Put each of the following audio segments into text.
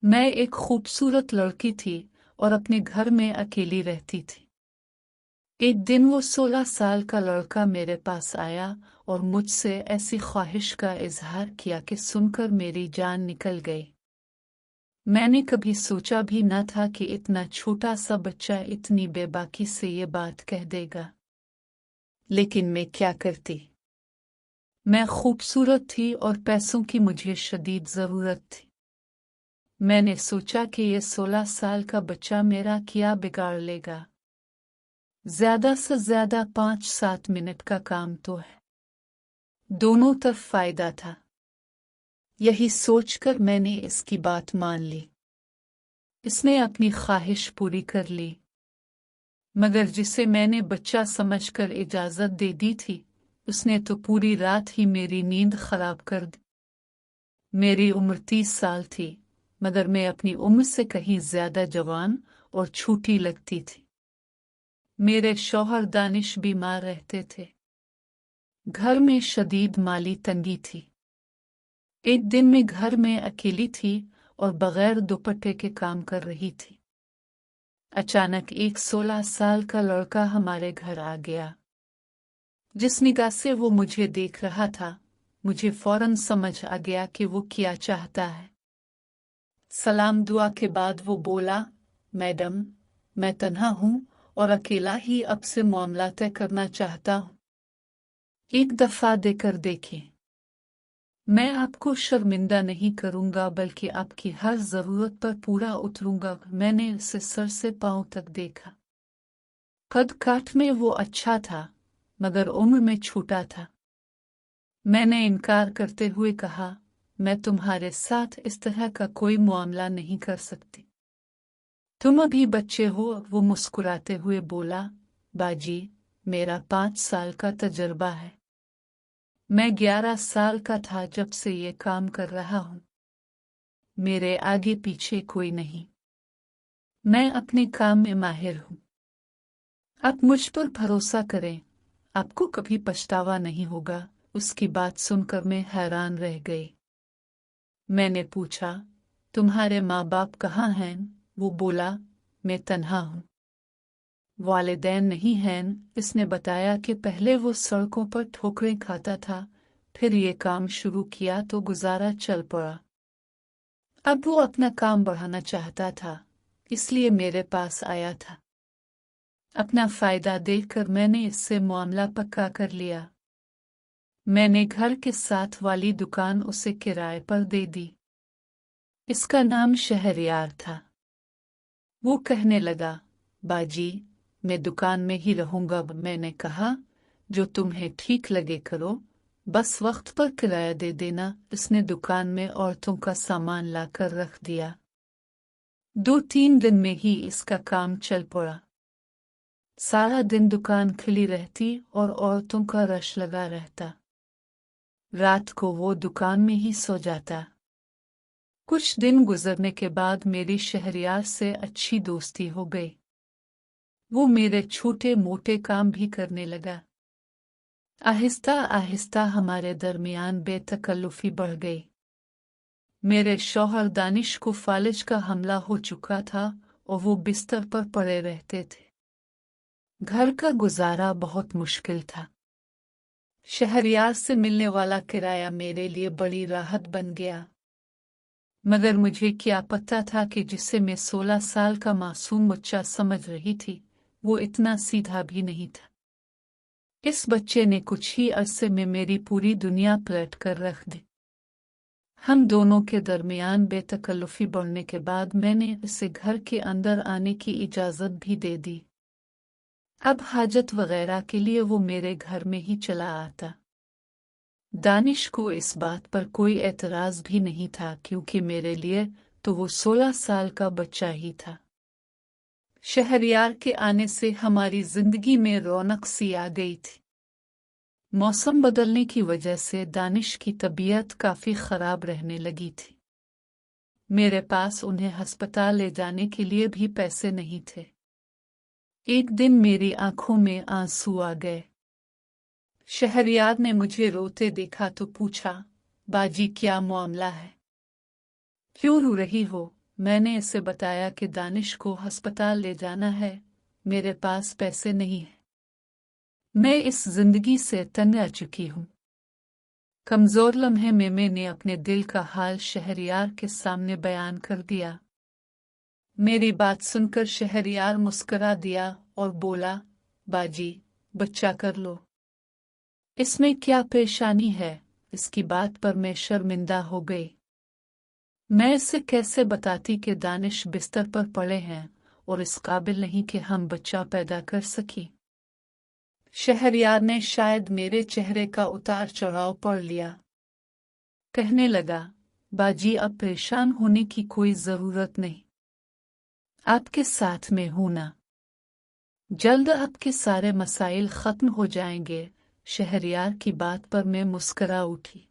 मैं एक खूबसूरत लड़की थी और अपने घर में अकेली रहती थी। एक दिन वो 16 साल का लड़का मेरे पास आया और मुझसे ऐसी ख्वाहिश का इजहार किया कि सुनकर मेरी जान निकल गई। मैंने कभी सोचा भी न था कि इतना छोटा सा बच्चा इतनी बेबाकी से ये बात कह देगा। लेकिन मैं क्या करती। मैं खूबसूरत थी और पैसों की मुझे शदीद ज़रूरत थी। मैंने सोचा कि ये 16 साल का बच्चा मेरा क्या बिगाड़ लेगा। ज्यादा से ज्यादा 5-7 मिनट का काम तो है। दोनों तरफ फायदा था। यही सोचकर मैंने इसकी बात मान ली। इसने अपनी ख्वाहिश पूरी कर ली। मगर जिसे मैंने बच्चा समझकर इजाजत दे दी थी, उसने तो पूरी रात ही मेरी नींद खराब कर दी। मेरी उम्र 30 साल थी, मगर मैं अपनी उम्र से कहीं ज्यादा जवान और छोटी लगती थी। मेरे शौहर दानिश बीमार रहते थे। घर में शदीद माली तंगी थी। एक दिन मैं घर में अकेली थी और बगैर दुपट्टे के काम कर रही थी। अचानक एक 16 साल का लड़का हमारे घर आ गया। जिस निगाह से वो मुझे देख रहा था, मुझे फौरन समझ आ गया कि वो क्या चाहता है। सलाम दुआ के बाद वो बोला, मैडम, मैं तन्हा हूँ और अकेला ही अब से मामला तय करना चाहता हूँ। एक दफा देकर देखें। मैं आपको शर्मिंदा नहीं करूंगा, बल्कि आपकी हर जरूरत पर पूरा उतरूंगा। मैंने उसे सर से पांव तक देखा। कद काठ में वो अच्छा था, मगर उम्र में छोटा था। मैंने इनकार करते हुए कहा, मैं तुम्हारे साथ इस तरह का कोई मामला नहीं कर सकती। तुम अभी बच्चे हो। वो मुस्कुराते हुए बोला, बाजी, मेरा 5 साल का तजर्बा है। मैं 11 साल का था जब से ये काम कर रहा हूं। मेरे आगे पीछे कोई नहीं। मैं अपने काम में माहिर हूं। आप मुझ पर भरोसा करें, आपको कभी पछतावा नहीं होगा। उसकी बात सुनकर मैं हैरान रह गई। मैंने पूछा, तुम्हारे माँ बाप कहाँ हैं? वो बोला, मैं तन्हा हूं। वालिदैन नहीं हैं। इसने बताया कि पहले वो सड़कों पर ठोकरें खाता था, फिर ये काम शुरू किया तो गुजारा चल पड़ा। अब वो अपना काम बढ़ाना चाहता था, इसलिए मेरे पास आया था। अपना फायदा देखकर मैंने इससे मामला पक्का कर लिया। मैंने घर के साथ वाली दुकान उसे किराए पर दे दी। इसका नाम शहरयार था। वो कहने लगा, बाजी, मैं दुकान में ही रहूंगा। मैंने कहा, जो तुम्हें ठीक लगे करो, बस वक्त पर किराया दे देना। इसने दुकान में औरतों का सामान लाकर रख दिया। 2-3 दिन में ही इसका काम चल पड़ा। सारा दिन दुकान खुली रहती और औरतों का रश लगा रहता। रात को वो दुकान में ही सो जाता। कुछ दिन गुजरने के बाद मेरी शहरयार से अच्छी दोस्ती हो गई। वो मेरे छोटे मोटे काम भी करने लगा। आहिस्ता आहिस्ता हमारे दरमियान बेतकल्लुफी बढ़ गई। मेरे शौहर दानिश को फालिज का हमला हो चुका था और वो बिस्तर पर पड़े रहते थे। घर का गुजारा बहुत मुश्किल था। शहरयार से मिलने वाला किराया मेरे लिए बड़ी राहत बन गया। मगर मुझे क्या पता था कि जिसे मैं 16 साल का मासूम बच्चा समझ रही थी, वो इतना सीधा भी नहीं था। इस बच्चे ने कुछ ही अरसे में मेरी पूरी दुनिया पलट कर रख दी। हम दोनों के दरमियान बेतकल्लुफी बढ़ने के बाद मैंने इसे घर के अंदर आने की इजाज़त भी दे दी। अब हाजत वगैरह के लिए वो मेरे घर में ही चला आता। दानिश को इस बात पर कोई एतराज़ भी नहीं था, क्योंकि मेरे लिए तो वो 16 साल का बच्चा ही था। शहरयार के आने से हमारी जिंदगी में रौनक सी आ गई थी। मौसम बदलने की वजह से दानिश की तबीयत काफी खराब रहने लगी थी। मेरे पास उन्हें अस्पताल ले जाने के लिए भी पैसे नहीं थे। एक दिन मेरी आंखों में आंसू आ गए। शहरयार ने मुझे रोते देखा तो पूछा, बाजी, क्या मामला है? क्यों रो रही हो? मैंने इसे बताया कि दानिश को अस्पताल ले जाना है, मेरे पास पैसे नहीं हैं। मैं इस जिंदगी से तंग आ चुकी हूँ। कमजोर लम्हे में मैंने अपने दिल का हाल शहरयार के सामने बयान कर दिया। मेरी बात सुनकर शहरयार मुस्करा दिया और बोला, बाजी, बच्चा कर लो। इसमें क्या परेशानी है? इसकी बात पर मैं शर्मिंदा हो गई। मैं इसे कैसे बताती कि दानिश बिस्तर पर पड़े हैं और इस काबिल नहीं कि हम बच्चा पैदा कर सकें। शहरयार ने शायद मेरे चेहरे का उतार चढ़ाव पढ़ लिया। कहने लगा, बाजी, अब परेशान होने की कोई जरूरत नहीं। आपके साथ में हूं ना। जल्द आपके सारे मसाइल खत्म हो जाएंगे। शहरयार की बात पर मैं मुस्करा उठी।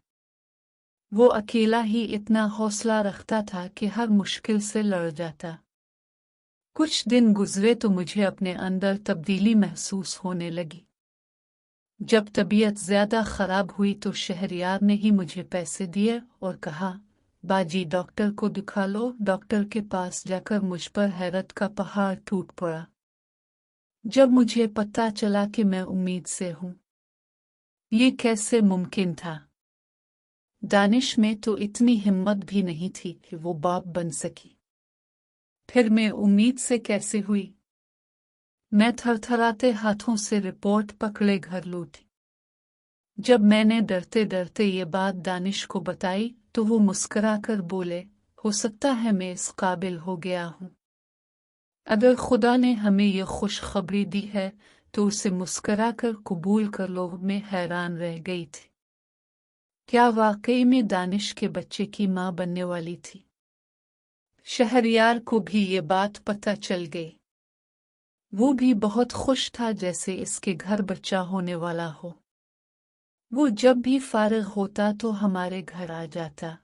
वो अकेला ही इतना हौसला रखता था कि हर मुश्किल से लड़ जाता। कुछ दिन गुजरे तो मुझे अपने अंदर तब्दीली महसूस होने लगी। जब तबीयत ज्यादा खराब हुई तो शहरयार ने ही मुझे पैसे दिए और कहा, बाजी, डॉक्टर को दिखा लो। डॉक्टर के पास जाकर मुझ पर हैरत का पहाड़ टूट पड़ा जब मुझे पता चला कि मैं उम्मीद से हूं। ये कैसे मुमकिन था? दानिश में तो इतनी हिम्मत भी नहीं थी कि वो बाप बन सकी। फिर मैं उम्मीद से कैसे हुई? मैं थरथराते हाथों से रिपोर्ट पकड़े घर लौटी। जब मैंने डरते डरते ये बात दानिश को बताई तो वो मुस्कुराकर बोले, हो सकता है मैं इस काबिल हो गया हूं। अगर खुदा ने हमें ये खुशखबरी दी है तो उसे मुस्कुराकर कबूल कर लो। मैं हैरान रह गई थी। क्या वाकई में दानिश के बच्चे की मां बनने वाली थी? शहरयार को भी ये बात पता चल गई। वो भी बहुत खुश था जैसे इसके घर बच्चा होने वाला हो। वो जब भी फारिग होता तो हमारे घर आ जाता।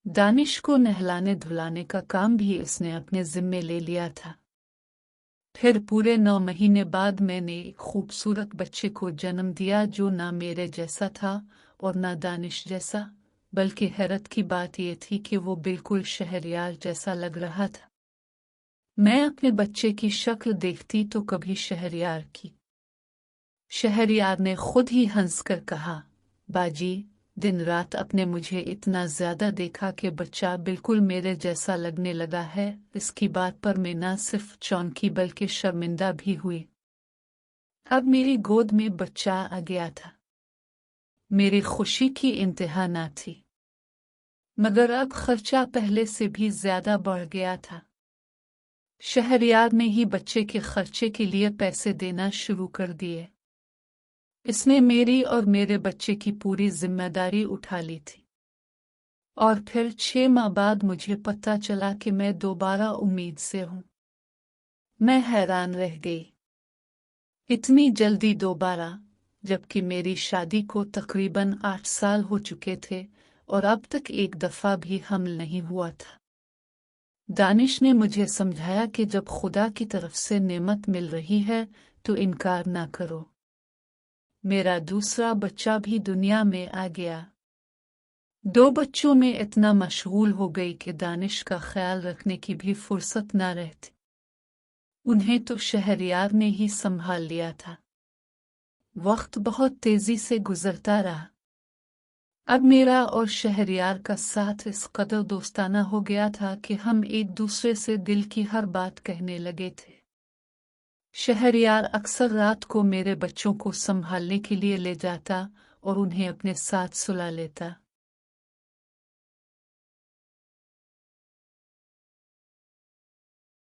दानिश को नहलाने धुलाने का काम भी इसने अपने जिम्मे ले लिया था। फिर पूरे 9 महीने बाद मैंने एक खूबसूरत बच्चे को जन्म दिया जो ना मेरे जैसा था और ना दानिश जैसा, बल्कि हैरत की बात यह थी कि वो बिल्कुल शहरयार जैसा लग रहा था। मैं अपने बच्चे की शक्ल देखती तो कभी शहरयार की। शहरयार ने खुद ही हंसकर कहा, बाजी, दिन रात अपने मुझे इतना ज्यादा देखा कि बच्चा बिल्कुल मेरे जैसा लगने लगा है। इसकी बात पर मैं न सिर्फ चौंकी बल्कि शर्मिंदा भी हुई। अब मेरी गोद में बच्चा आ गया था। मेरी खुशी की इंतहा न थी, मगर अब खर्चा पहले से भी ज्यादा बढ़ गया था। शहरयार ने ही बच्चे के खर्चे के लिए पैसे देना शुरू कर दिए। इसने मेरी और मेरे बच्चे की पूरी जिम्मेदारी उठा ली थी। और फिर 6 माह बाद मुझे पता चला कि मैं दोबारा उम्मीद से हूं। मैं हैरान रह गई। इतनी जल्दी दोबारा, जबकि मेरी शादी को तकरीबन 8 साल हो चुके थे और अब तक एक दफा भी हमल नहीं हुआ था। दानिश ने मुझे समझाया कि जब खुदा की तरफ से नेमत मिल रही है तो इनकार ना करो। मेरा दूसरा बच्चा भी दुनिया में आ गया। 2 बच्चों में इतना मशगूल हो गई कि दानिश का ख्याल रखने की भी फुर्सत ना रहती। उन्हें तो शहरयार ने ही संभाल लिया था। वक्त बहुत तेजी से गुजरता रहा। अब मेरा और शहरयार का साथ इस कदर दोस्ताना हो गया था कि हम एक दूसरे से दिल की हर बात कहने लगे थे। शहरयार अक्सर रात को मेरे बच्चों को संभालने के लिए ले जाता और उन्हें अपने साथ सुला लेता।